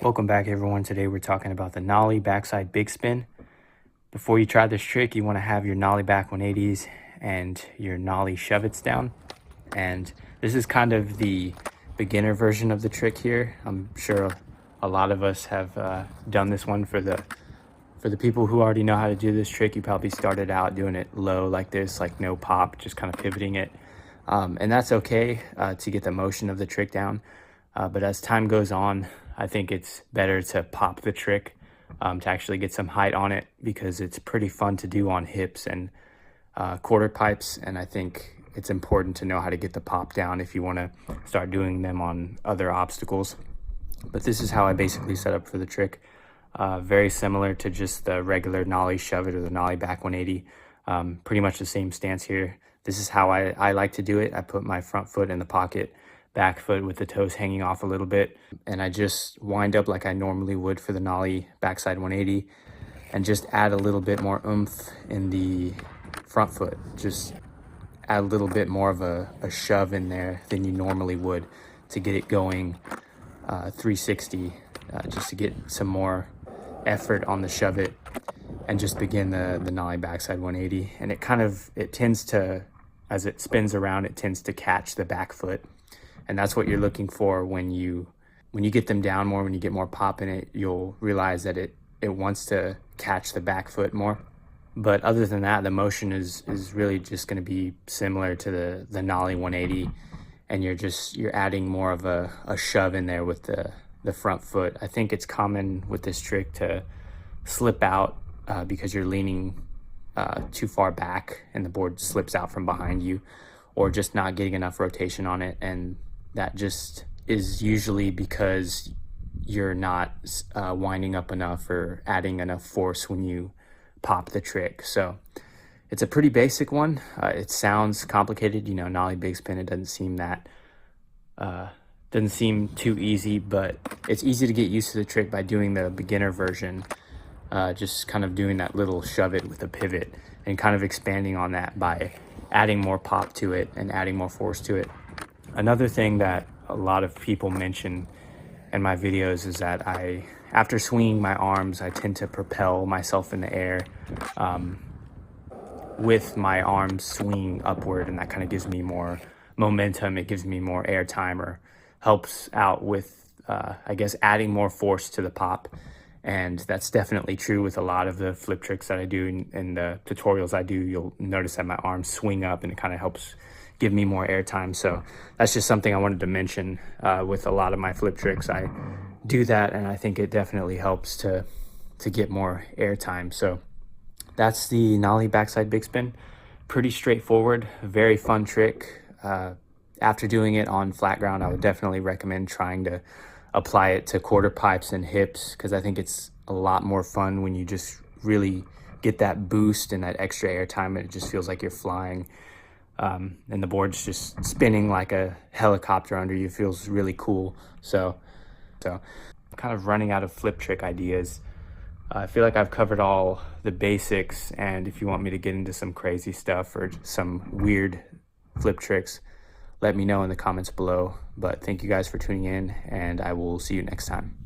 Welcome back, everyone. Today we're talking about the nollie backside big spin. Before you try this trick, you want to have your nollie back 180s and your nollie shove-its down. And this is kind of the beginner version of the trick here. I'm sure a lot of us have done this one. For the people who already know how to do this trick, you probably started out doing it low like this, like no pop, just kind of pivoting it. And that's okay to get the motion of the trick down. But as time goes on, I think it's better to pop the trick to actually get some height on it, because it's pretty fun to do on hips and quarter pipes. And I think it's important to know how to get the pop down if you want to start doing them on other obstacles. But this is how I basically set up for the trick. Very similar to just the regular nollie shove it or the nollie back 180. Pretty much the same stance here. This is how I like to do it. I put my front foot in the pocket, back foot with the toes hanging off a little bit, and I just wind up like I normally would for the nollie backside 180, and just add a little bit more oomph in the front foot. Just add a little bit more of a shove in there than you normally would to get it going 360, just to get some more effort on the shove it, and just begin the nollie backside 180. And it tends to, as it spins around, it tends to catch the back foot. And that's what you're looking for when you get them down more, when you get more pop in it. You'll realize that it wants to catch the back foot more. But other than that, the motion is really just going to be similar to the nollie 180, and you're adding more of a shove in there with the front foot. I think it's common with this trick to slip out because you're leaning too far back and the board slips out from behind you, or just not getting enough rotation on it. And that just is usually because you're not winding up enough or adding enough force when you pop the trick. So it's a pretty basic one. It sounds complicated, nollie big spin. It doesn't seem too easy, but it's easy to get used to the trick by doing the beginner version. Just kind of doing that little shove it with a pivot, and kind of expanding on that by adding more pop to it and adding more force to it. Another thing that a lot of people mention in my videos is that after swinging my arms, I tend to propel myself in the air with my arms swinging upward, and that kind of gives me more momentum. It gives me more air time, or helps out with, I guess, adding more force to the pop. And that's definitely true with a lot of the flip tricks that I do in the tutorials I do. You'll notice that my arms swing up, and it kind of helps give me more air time. So that's just something I wanted to mention. With a lot of my flip tricks, I do that, and I think it definitely helps to get more air time. So that's the nollie backside big spin. Pretty straightforward, very fun trick. After doing it on flat ground, I would definitely recommend trying to apply it to quarter pipes and hips, because I think it's a lot more fun when you just really get that boost and that extra air time, and it just feels like you're flying. And the board's just spinning like a helicopter under you. It feels really cool. So I'm kind of running out of flip trick ideas. I feel like I've covered all the basics, and if you want me to get into some crazy stuff or some weird flip tricks, let me know in the comments below. But thank you guys for tuning in, and I will see you next time.